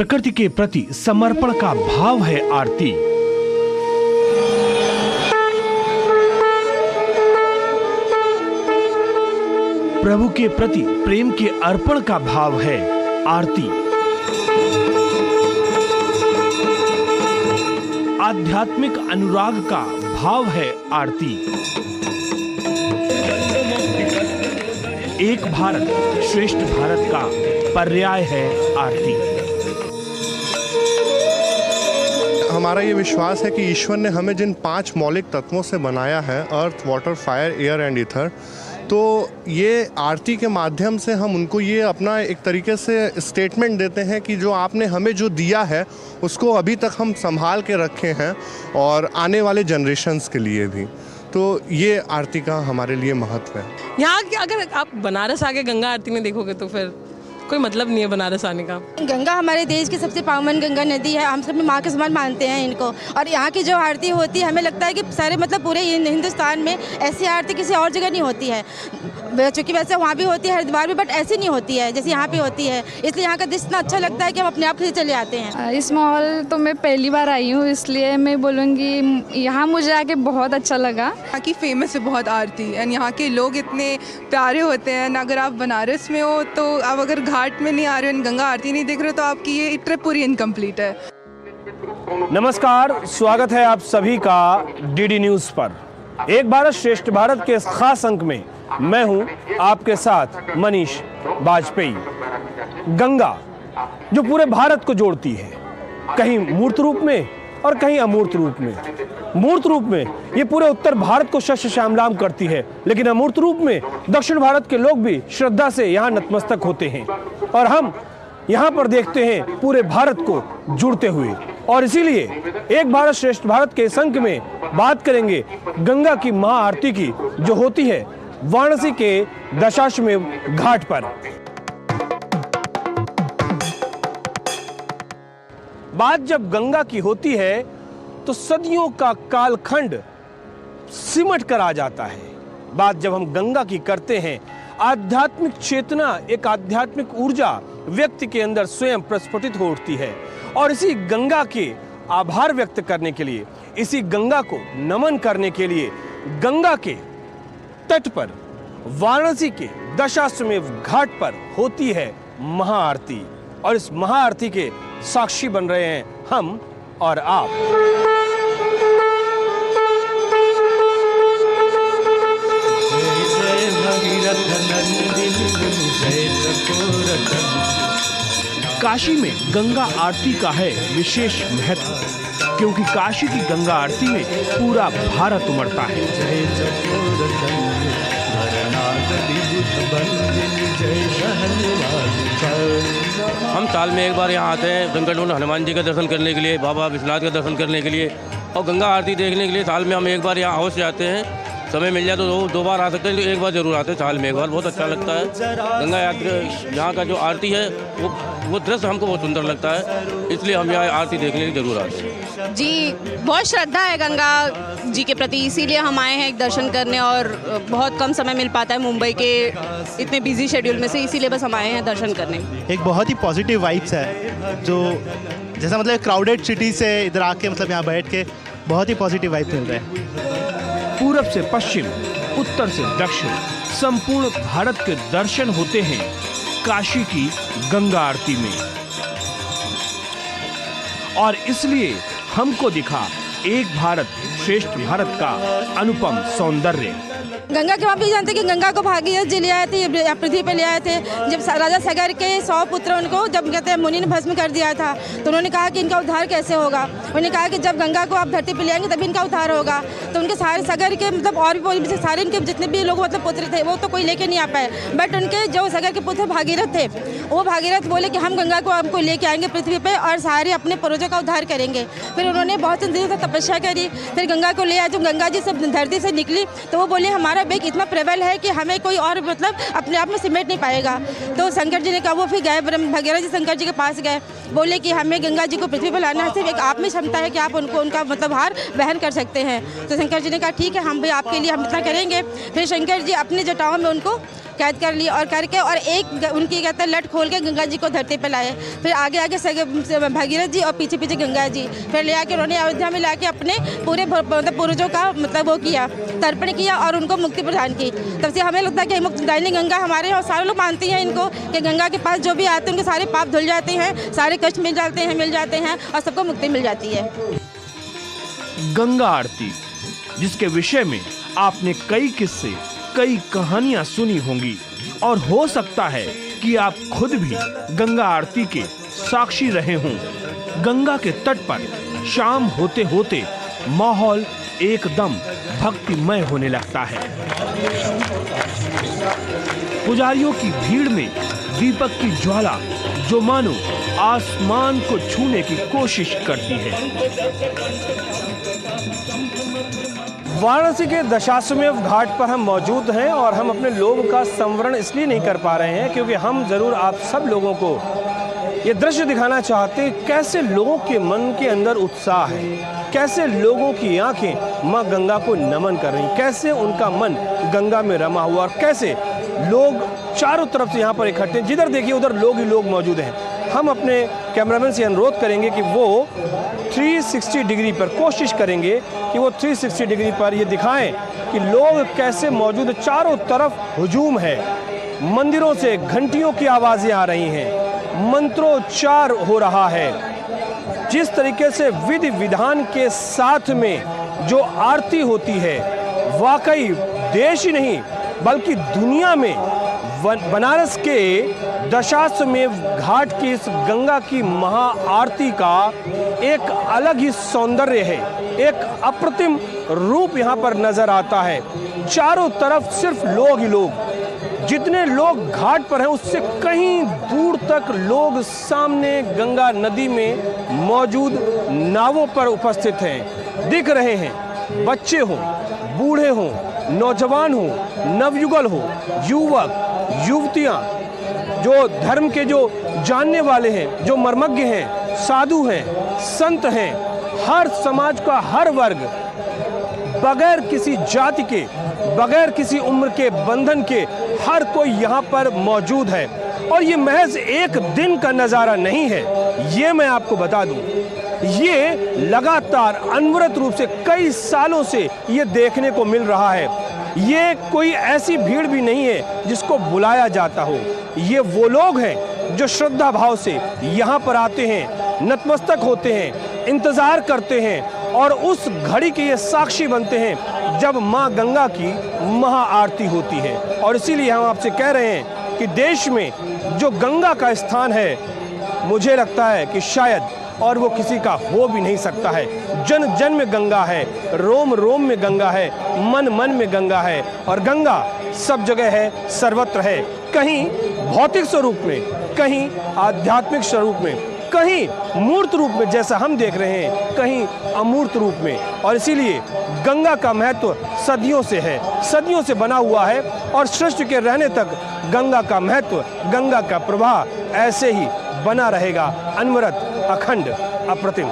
प्रकृति के प्रति समर्पण का भाव है आरती। प्रभु के प्रति प्रेम के अर्पण का भाव है आरती। आध्यात्मिक अनुराग का भाव है आरती। एक भारत श्रेष्ठ भारत का पर्याय है आरती। हमारा ये विश्वास है कि ईश्वर ने हमें जिन 5 मौलिक तत्वों से बनाया है, earth, water, fire, air and ether, तो ये आरती के माध्यम से हम उनको ये अपना एक तरीके से स्टेटमेंट देते हैं कि जो आपने हमें जो दिया है उसको अभी तक हम संभाल के रखे हैं और आने वाले जनरेशन्स के लिए भी। तो ये आरती का हमारे लिए महत्व है। यहाँ अगर आप बनारस आके गंगा आरती में देखोगे तो फिर कोई मतलब नहीं है बनारस आने का। गंगा हमारे देश की सबसे पावन गंगा नदी है, हम सब माँ के समान मानते हैं इनको। और यहाँ की जो आरती होती है, हमें लगता है कि सारे मतलब पूरे हिंदुस्तान में ऐसी आरती किसी और जगह नहीं होती है। चूँकि वैसे वहाँ भी होती है हरिद्वार में, बट ऐसी नहीं होती है जैसे यहाँ पे होती है। इसलिए यहाँ का दृश्य इतना अच्छा लगता है कि हम अपने आप से चले आते हैं। इस माहौल तो मैं पहली बार आई हूँ, इसलिए मैं बोलूँगी यहाँ मुझे आके बहुत अच्छा लगा। यहाँ की फेमस है बहुत आरती, एंड यहाँ के लोग इतने प्यारे होते हैं। अगर आप बनारस में हो तो आप अगर घाट में नहीं आ रहे हो, गंगा आरती नहीं देख रहे हो, तो आपकी ये ट्रिप पूरी इनकम्प्लीट है। नमस्कार, स्वागत है आप सभी का डीडी न्यूज पर। एक भारत श्रेष्ठ भारत के इस खास अंक में मैं हूं आपके साथ मनीष वाजपेयी। गंगा जो पूरे भारत को जोड़ती है, कहीं मूर्त रूप में और कहीं अमूर्त रूप में। मूर्त रूप में ये पूरे उत्तर भारत को शस्य श्यामलाम करती है, लेकिन अमूर्त रूप में दक्षिण भारत के लोग भी श्रद्धा से यहाँ नतमस्तक होते हैं और हम यहाँ पर देखते हैं पूरे भारत को जुड़ते हुए। और इसीलिए एक भारत श्रेष्ठ भारत के संघ में बात करेंगे गंगा की महाआरती की, जो होती है वाराणसी के दशाश्वमेध घाट पर। बात जब गंगा की होती है तो सदियों का कालखंड सिमट कर आ जाता है। बात जब हम गंगा की करते हैं, आध्यात्मिक चेतना, एक आध्यात्मिक ऊर्जा व्यक्ति के अंदर स्वयं प्रस्फुटित हो उठती है। और इसी गंगा के आभार व्यक्त करने के लिए, इसी गंगा को नमन करने के लिए गंगा के तट पर वाराणसी के दशाश्वमेध घाट पर होती है महाआरती। और इस महाआरती के साक्षी बन रहे हैं हम और आप। काशी में गंगा आरती का है विशेष महत्व, क्योंकि काशी की गंगा आरती में पूरा भारत उमड़ता है। हम साल में एक बार यहाँ आते हैं वेंकटरमण हनुमान जी का दर्शन करने के लिए, बाबा विश्वनाथ का दर्शन करने के लिए और गंगा आरती देखने के लिए। साल में हम एक बार यहाँ अवश्य आते हैं। समय मिल जाए तो 2 बार आ सकते हैं, तो एक बार जरूर आते हैं साल में एक बार। बहुत अच्छा लगता है गंगा यात्रा। यहाँ का जो आरती है वो दृश्य हमको बहुत सुंदर लगता है, इसलिए हम यहाँ आरती देखने के लिए जरूर आते हैं। जी, बहुत श्रद्धा है गंगा जी के प्रति, इसीलिए हम आए हैं एक दर्शन करने। और बहुत कम समय मिल पाता है मुंबई के इतने बिजी शेड्यूल में से, इसीलिए बस हम आए हैं दर्शन करने। एक बहुत ही पॉजिटिव वाइब्स है, जो जैसा मतलब क्राउडेड सिटी से इधर आके मतलब यहाँ बैठ के बहुत ही पॉजिटिव वाइब्स मिल रहे हैं। पूरब से पश्चिम, उत्तर से दक्षिण, संपूर्ण भारत के दर्शन होते हैं काशी की गंगा आरती में। और इसलिए हमको दिखा एक भारत श्रेष्ठ भारत का अनुपम सौंदर्य। गंगा के, आप भी जानते हैं कि गंगा को भागीरथ जी ले आए थे, पृथ्वी पे ले आए थे। जब राजा सगर के 100 पुत्र उनको जब कहते हैं मुनि ने भस्म कर दिया था, तो उन्होंने कहा कि इनका उद्धार कैसे होगा। उन्होंने कहा कि जब गंगा को आप धरती पे ले आएंगे तभी इनका उद्धार होगा। तो उनके सारे सगर के मतलब और भी सारे इनके जितने भी लोग मतलब पुत्र थे वो तो कोई लेके नहीं आ पाए, बट उनके जो सगर के पुत्र भागीरथ थे, वो भागीरथ बोले कि हम गंगा को आपको लेके आएंगे पृथ्वी पे और सारे अपने पूर्वजों का उद्धार करेंगे। फिर उन्होंने बहुत दिनों तक तपस्या करी, फिर गंगा को ले आए। जब गंगा जी सब धरती से निकली तो वो बोले हमारा वेग इतना प्रबल है कि हमें कोई और मतलब अपने आप में सिमट नहीं पाएगा। तो शंकर जी ने कहा, वो फिर गए भगीरथ जी शंकर जी के पास गए, बोले कि हमें गंगा जी को पृथ्वी पर लाना है, सिर्फ एक आप में क्षमता है कि आप उनका मतलब भार वहन कर सकते हैं। तो शंकर जी ने कहा ठीक है, हम भी आपके लिए हम इतना करेंगे। फिर शंकर जी अपने जटाओं में उनको कैद कर लिए और करके और एक उनकी कहते हैं लट खोल के गंगा जी को धरती पे लाए। फिर आगे आगे भगीरथ जी और पीछे पीछे गंगा जी, फिर ले आके उन्होंने अयोध्या में लाके अपने पूरे पूर्वजों का मतलब वो किया, तर्पण किया और उनको मुक्ति प्रदान की। तब से हमें लगता है कि मुक्तिदायिनी गंगा हमारे और सारे लोग मानती हैं इनको कि गंगा के पास जो भी आते हैं उनके सारे पाप धुल जाते हैं, सारे कष्ट मिल जाते हैं और सबको मुक्ति मिल जाती है। गंगा आरती, जिसके विषय में आपने कई किस्से, कई कहानियां सुनी होंगी और हो सकता है कि आप खुद भी गंगा आरती के साक्षी रहे हों। गंगा के तट पर शाम होते होते माहौल एकदम भक्तिमय होने लगता है। पुजारियों की भीड़ में दीपक की ज्वाला जो मानो आसमान को छूने की कोशिश करती है। वाराणसी के दशाश्वमेध घाट पर हम मौजूद हैं और हम अपने लोभ का संवरण इसलिए नहीं कर पा रहे हैं क्योंकि हम जरूर आप सब लोगों को ये दृश्य दिखाना चाहते हैं कैसे लोगों के मन के अंदर उत्साह है, कैसे लोगों की आंखें मां गंगा को नमन कर रही, कैसे उनका मन गंगा में रमा हुआ और कैसे लोग चारों तरफ से यहाँ पर इकट्ठे, जिधर देखिए उधर लोग ही लोग मौजूद हैं। हम अपने कैमरामैन से अनुरोध करेंगे कि वो 360 डिग्री पर कोशिश करेंगे कि वो 360 डिग्री पर ये दिखाएं कि लोग कैसे मौजूद हैं। चारों तरफ हुजूम है, मंदिरों से घंटियों की आवाज़ें आ रही हैं, मंत्रोच्चार हो रहा है। जिस तरीके से विधि विधान के साथ में जो आरती होती है, वाकई देश ही नहीं बल्कि दुनिया में बनारस के दशाश्वमेध घाट की इस गंगा की महा आरती का एक अलग ही सौंदर्य है, एक अप्रतिम रूप यहाँ पर नजर आता है। चारों तरफ सिर्फ लोग ही लोग, जितने लोग घाट पर हैं उससे कहीं दूर तक लोग सामने गंगा नदी में मौजूद नावों पर उपस्थित हैं, दिख रहे हैं। बच्चे हों, बूढ़े हों, नौजवान हों, नवयुगल हो, युवक युवतियां, जो धर्म के जो जानने वाले हैं, जो मर्मज्ञ हैं, साधु हैं, संत हैं, हर समाज का हर वर्ग बगैर किसी जाति के, बगैर किसी उम्र के बंधन के हर कोई यहाँ पर मौजूद है। और ये महज एक दिन का नज़ारा नहीं है, ये मैं आपको बता दूं, ये लगातार अनवरत रूप से कई सालों से ये देखने को मिल रहा है। ये कोई ऐसी भीड़ भी नहीं है जिसको बुलाया जाता हो, ये वो लोग हैं जो श्रद्धा भाव से यहाँ पर आते हैं, नतमस्तक होते हैं, इंतज़ार करते हैं और उस घड़ी के ये साक्षी बनते हैं जब माँ गंगा की महा आरती होती है। और इसीलिए हम आपसे कह रहे हैं कि देश में जो गंगा का स्थान है, मुझे लगता है कि शायद और वो किसी का हो भी नहीं सकता है। जन जन में गंगा है, रोम रोम में गंगा है, मन मन में गंगा है और गंगा सब जगह है, सर्वत्र है, कहीं भौतिक स्वरूप में, कहीं आध्यात्मिक स्वरूप में, कहीं मूर्त रूप में जैसा हम देख रहे हैं, कहीं अमूर्त रूप में। और इसीलिए गंगा का महत्व सदियों से है, सदियों से बना हुआ है और सृष्टि के रहने तक गंगा का महत्व, गंगा का प्रवाह ऐसे ही बना रहेगा, अनवरत, अखंड, अप्रतिम।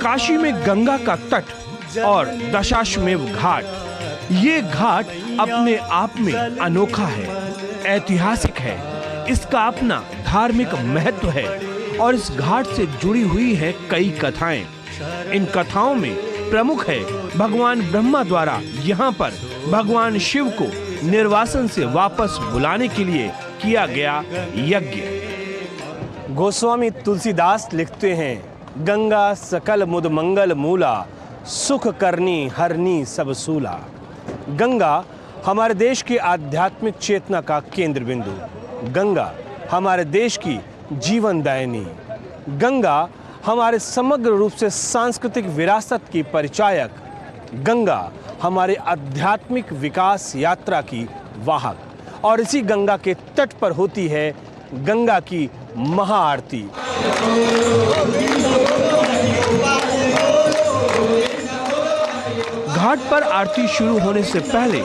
काशी में गंगा का तट और दशाश्वमेध घाट, ये घाट अपने आप में अनोखा है, ऐतिहासिक है, इसका अपना धार्मिक महत्व है और इस घाट से जुड़ी हुई है कई कथाएं। इन कथाओं में प्रमुख है भगवान ब्रह्मा द्वारा यहाँ पर भगवान शिव को निर्वासन से वापस बुलाने के लिए किया गया यज्ञ। गोस्वामी तुलसीदास लिखते हैं, गंगा सकल मुद मंगल मूला, सुख करनी हरनी सब सूला। गंगा हमारे देश की आध्यात्मिक चेतना का केंद्र बिंदु, गंगा हमारे देश की जीवनदायिनी, गंगा हमारे समग्र रूप से सांस्कृतिक विरासत की परिचायक, गंगा हमारे आध्यात्मिक विकास यात्रा की वाहक। और इसी गंगा के तट पर होती है गंगा की महाआरती। घाट पर आरती शुरू होने से पहले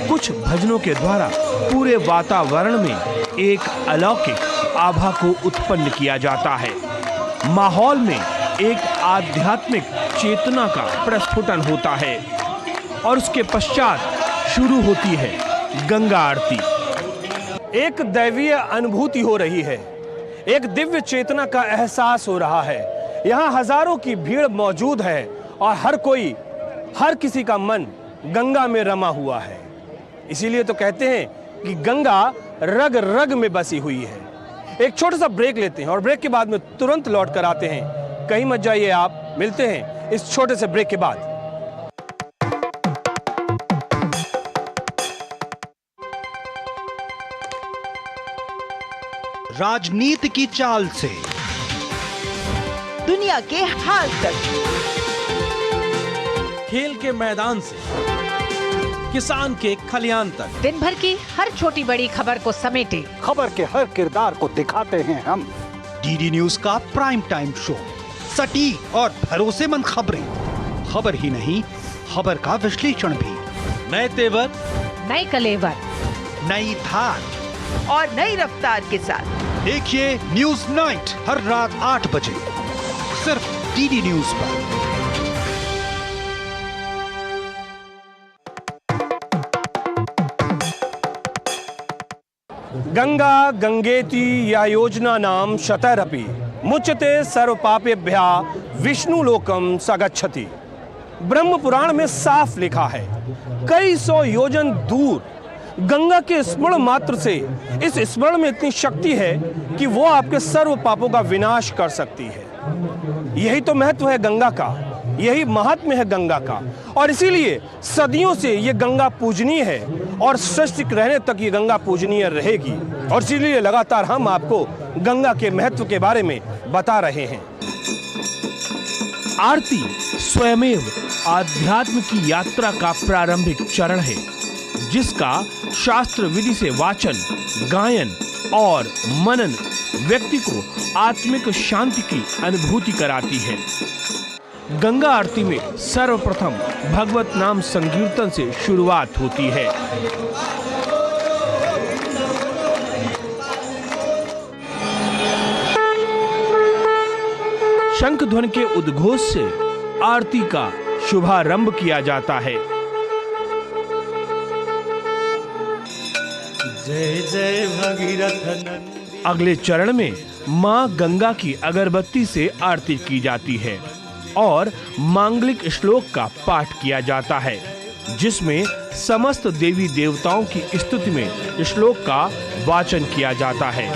कुछ भजनों के द्वारा पूरे वातावरण में एक अलौकिक आभा को उत्पन्न किया जाता है। माहौल में एक आध्यात्मिक चेतना का प्रस्फुटन होता है। और उसके पश्चात शुरू होती है गंगा आरती। एक दैवीय अनुभूति हो रही है, एक दिव्य चेतना का एहसास हो रहा है। यहाँ हजारों की भीड़ मौजूद है और हर किसी का मन गंगा में रमा हुआ है। इसीलिए तो कहते हैं कि गंगा रग रग में बसी हुई है। एक छोटा सा ब्रेक लेते हैं और ब्रेक के बाद में तुरंत लौट कर आते हैं। कहीं मत जाइए आप, मिलते हैं इस छोटे से ब्रेक के बाद। राजनीति की चाल से दुनिया के हाल तक, खेल के मैदान से किसान के खलियान तक, दिन भर की हर छोटी बड़ी खबर को समेटे खबर के हर किरदार को दिखाते हैं हम। डीडी न्यूज का प्राइम टाइम शो, सटीक और भरोसेमंद खबरें, खबर ही नहीं खबर का विश्लेषण भी, नए तेवर, नए कलेवर, नई धार और नई रफ्तार के साथ देखिए न्यूज नाइट हर रात 8 बजे सिर्फ डीडी न्यूज पर। गंगा गंगेति या योजना नाम शतरपि मुच्यते सर्व पापेभ्या विष्णु लोकम सगच्छति। ब्रह्म पुराण में साफ लिखा है, कई सौ योजन दूर गंगा के स्मरण मात्र से, इस स्मरण में इतनी शक्ति है कि वो आपके सर्व पापों का विनाश कर सकती है। यही तो महत्व है गंगा का, यही महात्म्य है गंगा का। और इसीलिए सदियों से ये गंगा पूजनीय है और सृष्टि रहने तक ये गंगा पूजनीय रहेगी। और इसीलिए लगातार हम आपको गंगा के महत्व के बारे में बता रहे हैं। आरती स्वयमेव आध्यात्म की यात्रा का प्रारंभिक चरण है, जिसका शास्त्र विधि से वाचन, गायन और मनन व्यक्ति को आत्मिक शांति की अनुभूति कराती है। गंगा आरती में सर्वप्रथम भगवत नाम संकीर्तन से शुरुआत होती है। शंख ध्वनि के उद्घोष से आरती का शुभारंभ किया जाता है। जय जय भगीरथ। अगले चरण में मां गंगा की अगरबत्ती से आरती की जाती है और मांगलिक श्लोक का पाठ किया जाता है, जिसमें समस्त देवी देवताओं की स्तुति में श्लोक का वाचन किया जाता है।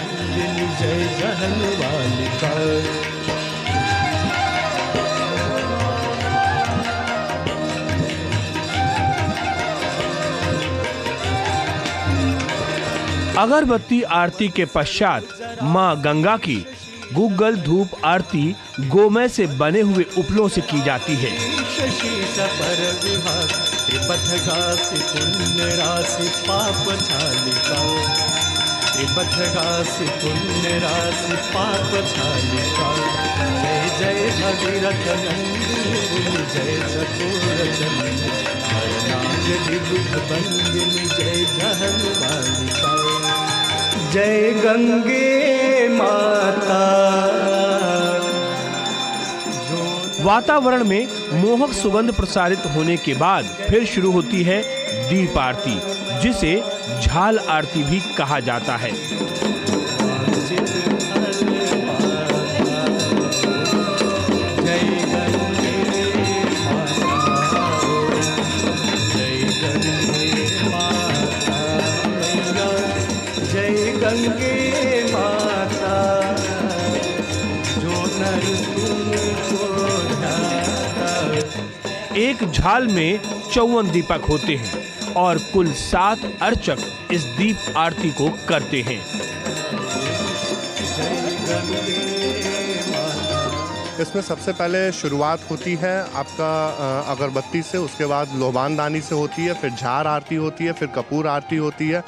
जय जहन वालिका। अगरबत्ती आरती के पश्चात मां गंगा की गुग्गल धूप आरती गोमय से बने हुए उपलों से की जाती है। शशि सपर विभाग त्रिपथगासी पुण्य राशि पाप छालिका। त्रिपथगासी पुण्य राशि पाप छालिका। जय जय भगीरथ नंदिनी जय चकोर चंद्र हरनागि बुध बंदिनी जय जहन वालिका। जय गंगे माता। वातावरण में मोहक सुगंध प्रसारित होने के बाद फिर शुरू होती है दीप आरती, जिसे झाल आरती भी कहा जाता है। गंगे माता जो नर एक झाल में 54 दीपक होते हैं और कुल 7 अर्चक इस दीप आरती को करते हैं। इसमें सबसे पहले शुरुआत होती है आपका अगरबत्ती से, उसके बाद लोबान दानी से होती है, फिर झार आरती होती है, फिर कपूर आरती होती है,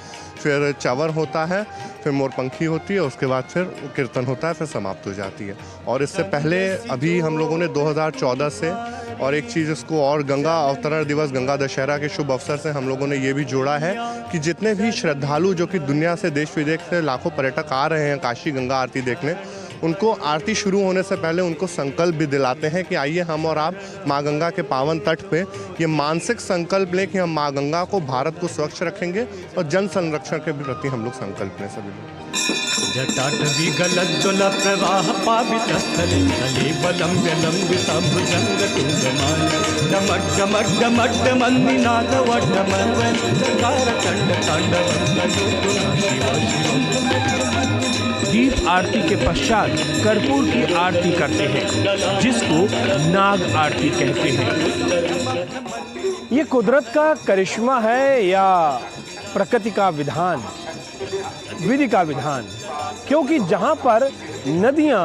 फिर चवर होता है, फिर मोरपंखी होती है, उसके बाद फिर कीर्तन होता है, फिर समाप्त हो जाती है। और इससे पहले अभी हम लोगों ने 2014 से और एक चीज़ इसको और गंगा अवतरण दिवस, गंगा दशहरा के शुभ अवसर से हम लोगों ने ये भी जोड़ा है कि जितने भी श्रद्धालु जो कि दुनिया से, देश विदेश से लाखों पर्यटक आ रहे हैं काशी गंगा आरती देखने, उनको आरती शुरू होने से पहले उनको संकल्प भी दिलाते हैं कि आइए हम और आप माँ गंगा के पावन तट पे ये मानसिक संकल्प लें कि हम माँ गंगा को, भारत को स्वच्छ रखेंगे और जन संरक्षण के भी प्रति हम लोग संकल्प लें सभी लोग। जटाटवी गलज्ज्वल प्रवाह पावित स्थले कलेबलं व्यलंबिता भुजंग तुंगमान डमट डमट डमट डमन्निनाद वड्डमर्वन् चकार चंड तांडवं शिव शिव। दीप आरती के पश्चात कर्पूर की आरती करते हैं, जिसको नाग आरती कहते हैं। ये कुदरत का करिश्मा है या प्रकृति का विधान, विधि का विधान, क्योंकि जहाँ पर नदियाँ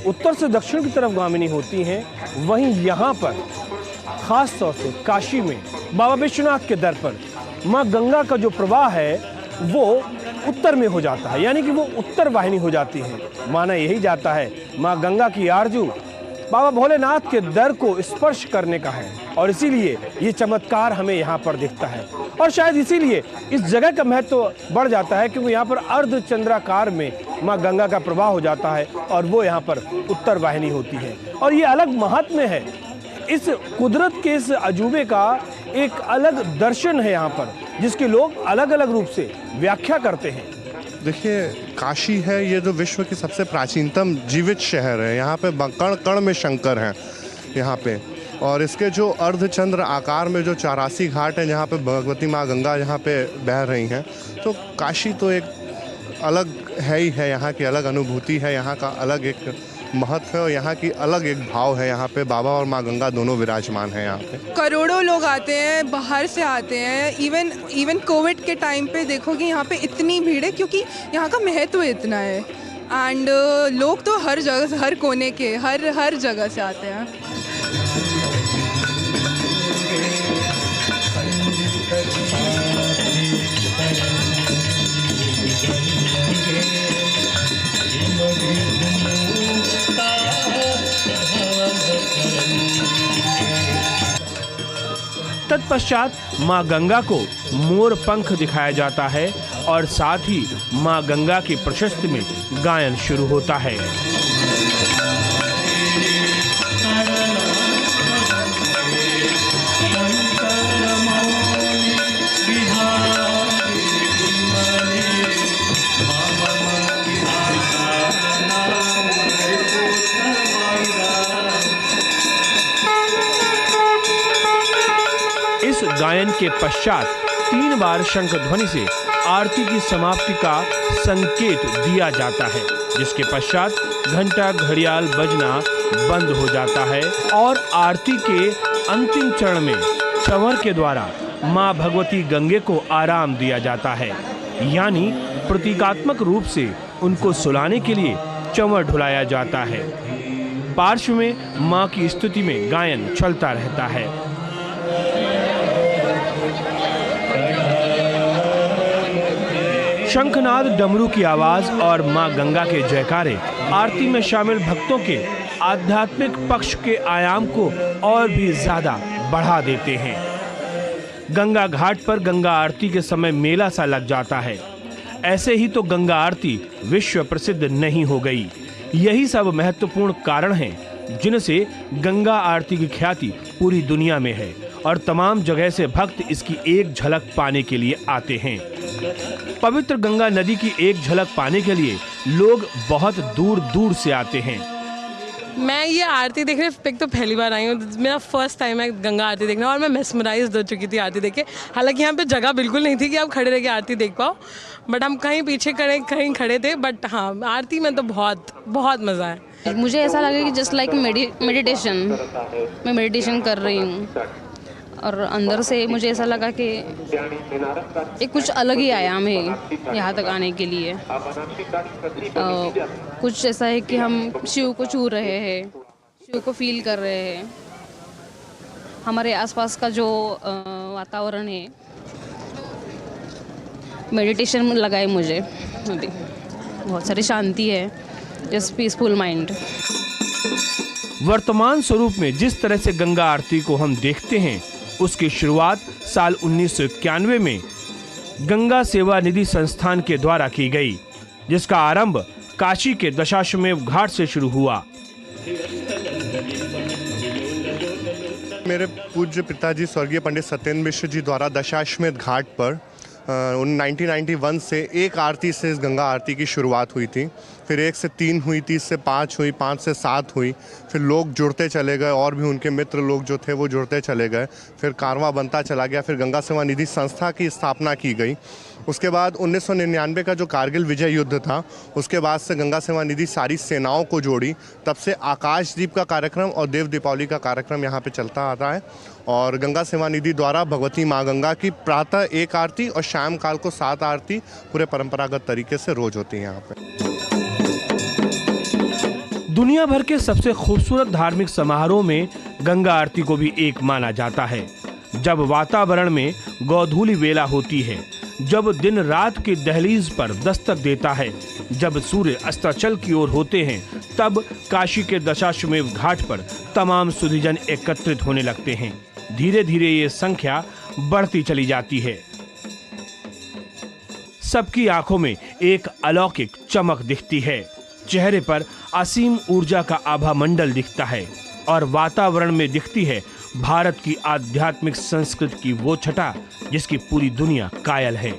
उत्तर से दक्षिण की तरफ गामिनी होती हैं, वहीं यहाँ पर खास तौर से काशी में बाबा विश्वनाथ के दर पर माँ गंगा का जो प्रवाह है वो उत्तर में हो जाता है, यानी कि वो उत्तर वाहिनी हो जाती है। माना यही जाता है माँ गंगा की आरजू बाबा भोलेनाथ के दर को स्पर्श करने का है, और इसीलिए ये चमत्कार हमें यहाँ पर दिखता है। और शायद इसीलिए इस जगह का महत्व बढ़ जाता है, क्योंकि यहाँ पर अर्धचंद्राकार में माँ गंगा का प्रवाह हो जाता है और वो यहाँ पर उत्तर वाहिनी होती है। और ये अलग महात्म्य है, इस कुदरत के इस अजूबे का एक अलग दर्शन है यहाँ पर, जिसके लोग अलग अलग रूप से व्याख्या करते हैं। देखिए, काशी है ये जो विश्व की सबसे प्राचीनतम जीवित शहर है। यहाँ पे कण कण में शंकर हैं यहाँ पे, और इसके जो अर्धचंद्र आकार में जो 84 घाट हैं जहाँ पे भगवती माँ गंगा यहाँ पे बह रही हैं, तो काशी तो एक अलग है ही है। यहाँ की अलग अनुभूति है, यहाँ का अलग एक महत्व है, और यहाँ की अलग एक भाव है। यहाँ पे बाबा और माँ गंगा दोनों विराजमान हैं यहाँ पे। करोड़ों लोग आते हैं, बाहर से आते हैं। इवन कोविड के टाइम पे देखोगे यहाँ पे इतनी भीड़ है, क्योंकि यहाँ का महत्व इतना है। एंड लोग तो हर जगह, हर कोने के, हर जगह से आते हैं। तत्पश्चात माँ गंगा को मोर पंख दिखाया जाता है और साथ ही माँ गंगा की प्रशस्ति में गायन शुरू होता है। इस गायन के पश्चात 3 बार शंख ध्वनि से आरती की समाप्ति का संकेत दिया जाता है, जिसके पश्चात घंटा घड़ियाल बजना बंद हो जाता है और आरती के अंतिम चरण में चंवर के द्वारा मां भगवती गंगे को आराम दिया जाता है, यानी प्रतीकात्मक रूप से उनको सुलाने के लिए चंवर ढुलाया जाता है। पार्श्व में मां की स्तुति में गायन चलता रहता है। शंखनाद, डमरू की आवाज और मां गंगा के जयकारे आरती में शामिल भक्तों के आध्यात्मिक पक्ष के आयाम को और भी ज्यादा बढ़ा देते हैं। गंगा घाट पर गंगा आरती के समय मेला सा लग जाता है। ऐसे ही तो गंगा आरती विश्व प्रसिद्ध नहीं हो गई। यही सब महत्वपूर्ण कारण हैं जिनसे गंगा आरती की ख्याति पूरी दुनिया में है और तमाम जगह से भक्त इसकी एक झलक पाने के लिए आते हैं। पवित्र गंगा नदी की एक झलक पाने के लिए लोग बहुत दूर दूर से आते हैं। मैं ये आरती देखने तो पहली बार आई हूँ, मेरा फर्स्ट टाइम है गंगा आरती देखना, और मैं मेस्मराइज्ड हो चुकी थी आरती देख के। हालांकि यहाँ पे जगह बिल्कुल नहीं थी कि आप खड़े रह के आरती देख पाओ, बट हम कहीं पीछे कहीं खड़े थे। बट हाँ, आरती में तो बहुत बहुत मज़ा है। मुझे ऐसा लगा कि जस्ट लाइक मेडिटेशन, मैं मेडिटेशन कर रही हूँ, और अंदर से मुझे ऐसा लगा कि एक कुछ अलग ही आयाम है यहाँ तक आने के लिए। कुछ ऐसा है कि हम शिव को छू रहे हैं, शिव को फील कर रहे हैं। हमारे आसपास का जो वातावरण है, मेडिटेशन लगा है मुझे अभी। बहुत सारी शांति है, जस्ट पीसफुल माइंड। वर्तमान स्वरूप में जिस तरह से गंगा आरती को हम देखते हैं, उसकी शुरुआत साल 1991 में गंगा सेवा निधि संस्थान के द्वारा की गई, जिसका आरंभ काशी के दशाश्वमेध घाट से शुरू हुआ। मेरे पूज्य पिताजी स्वर्गीय पंडित सत्येंद्र मिश्र जी द्वारा दशाश्वमेध घाट पर 1991 से एक आरती से इस गंगा आरती की शुरुआत हुई थी। फिर 1 से 3 हुई, 3 से 5 हुई, 5 से 7 हुई। फिर लोग जुड़ते चले गए और भी उनके मित्र लोग जो थे वो जुड़ते चले गए। फिर कारवां बनता चला गया। फिर गंगा सेवा निधि संस्था की स्थापना की गई। उसके बाद 1999 का जो कारगिल विजय युद्ध था, उसके बाद से गंगा सेवा निधि सारी सेनाओं को जोड़ी। तब से आकाशदीप का कार्यक्रम और देव दीपावली का कार्यक्रम यहाँ पे चलता आता है। और गंगा सेवा निधि द्वारा भगवती माँ गंगा की प्रातः 1 आरती और शाम काल को 7 आरती पूरे परंपरागत तरीके से रोज होती है यहाँ पे। दुनिया भर के सबसे खूबसूरत धार्मिक समारोह में गंगा आरती को भी एक माना जाता है। जब वातावरण में गोधूली वेला होती है, जब दिन रात की दहलीज पर दस्तक देता है, जब सूर्य अस्ताचल की ओर होते हैं, तब काशी के दशाश्वमेध घाट पर तमाम सुधीजन एकत्रित होने लगते हैं। धीरे धीरे ये संख्या बढ़ती चली जाती है। सबकी आंखों में एक अलौकिक चमक दिखती है, चेहरे पर असीम ऊर्जा का आभा मंडल दिखता है और वातावरण में दिखती है भारत की आध्यात्मिक संस्कृति की वो छटा जिसकी पूरी दुनिया कायल है,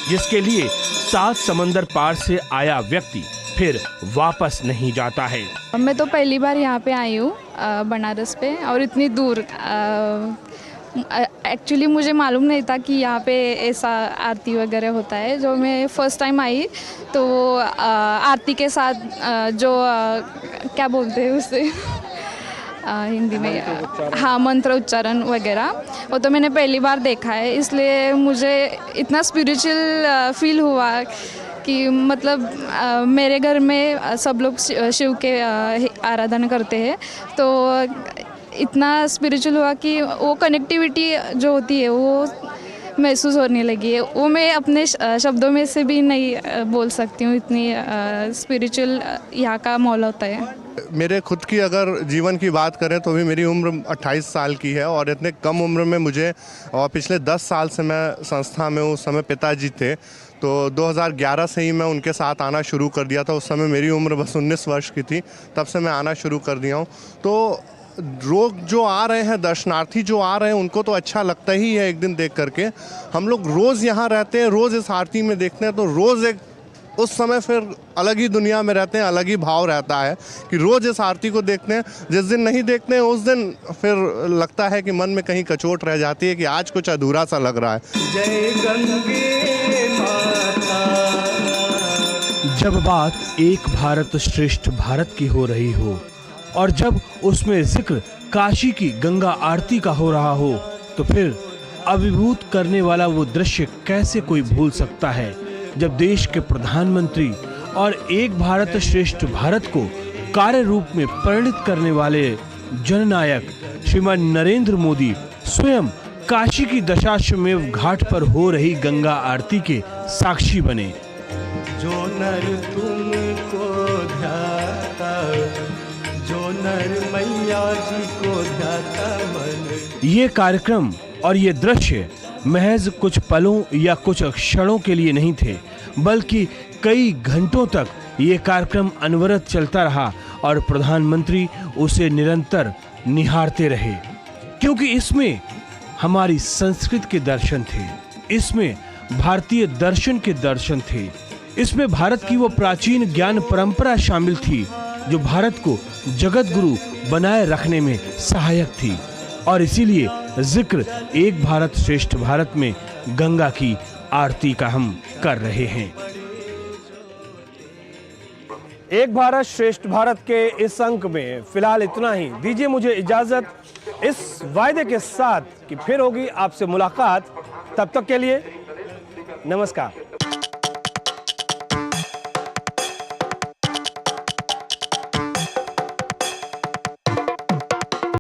जिसके लिए 7 समंदर पार से आया व्यक्ति फिर वापस नहीं जाता है। मैं तो पहली बार यहाँ पे आई हूँ बनारस पे, और इतनी दूर। एक्चुअली मुझे मालूम नहीं था कि यहाँ पे ऐसा आरती वगैरह होता है। जो मैं फर्स्ट टाइम आई तो आरती के साथ जो क्या बोलते हैं उससे हिंदी में, हाँ, मंत्र उच्चारण वगैरह, वो तो मैंने पहली बार देखा है। इसलिए मुझे इतना स्पिरिचुअल फील हुआ कि मतलब मेरे घर में सब लोग शिव के आराधना करते हैं, तो इतना स्पिरिचुअल हुआ कि वो कनेक्टिविटी जो होती है वो महसूस होने लगी है। वो मैं अपने शब्दों में से भी नहीं बोल सकती हूँ, इतनी स्पिरिचुअल यहाँ का माहौल होता है। मेरे खुद की अगर जीवन की बात करें तो भी मेरी उम्र 28 साल की है, और इतने कम उम्र में मुझे, और पिछले 10 साल से मैं संस्था में, उस समय पिताजी थे तो 2011 से ही मैं उनके साथ आना शुरू कर दिया था। उस समय मेरी उम्र बस 19 वर्ष की थी, तब से मैं आना शुरू कर दिया हूँ। तो लोग जो आ रहे हैं, दर्शनार्थी जो आ रहे हैं, उनको तो अच्छा लगता ही है एक दिन देख करके। हम लोग रोज़ यहाँ रहते हैं, रोज़ इस आरती में देखते हैं, तो रोज़ एक उस समय फिर अलग ही दुनिया में रहते हैं, अलग ही भाव रहता है कि रोज़ इस आरती को देखते हैं। जिस दिन नहीं देखते हैं उस दिन फिर लगता है कि मन में कहीं कचोट रह जाती है कि आज कुछ अधूरा सा लग रहा है। जय गंगे माता। जब बात एक भारत श्रेष्ठ भारत की हो रही हो और जब उसमें जिक्र काशी की गंगा आरती का हो रहा हो, तो फिर अभिभूत करने वाला वो दृश्य कैसे कोई भूल सकता है, जब देश के प्रधानमंत्री और एक भारत श्रेष्ठ भारत को कार्य रूप में परिणित करने वाले जननायक श्रीमान नरेंद्र मोदी स्वयं काशी की दशाश्वमेध घाट पर हो रही गंगा आरती के साक्षी बने। जो नर तुमको ध्याता, जो नर मैया जी को ध्याता मन। ये कार्यक्रम और ये दृश्य महज कुछ पलों या कुछ क्षणों के लिए नहीं थे, बल्कि कई घंटों तक ये कार्यक्रम अनवरत चलता रहा और प्रधानमंत्री उसे निरंतर निहारते रहे, क्योंकि इसमें हमारी संस्कृति के दर्शन थे, इसमें भारतीय दर्शन के दर्शन थे, इसमें भारत की वो प्राचीन ज्ञान परंपरा शामिल थी जो भारत को जगत गुरु बनाए रखने में सहायक थी। और इसीलिए जिक्र एक भारत श्रेष्ठ भारत में गंगा की आरती का हम कर रहे हैं। एक भारत श्रेष्ठ भारत के इस अंक में फिलहाल इतना ही। दीजिए मुझे इजाजत इस वायदे के साथ कि फिर होगी आपसे मुलाकात। तब तक के लिए नमस्कार।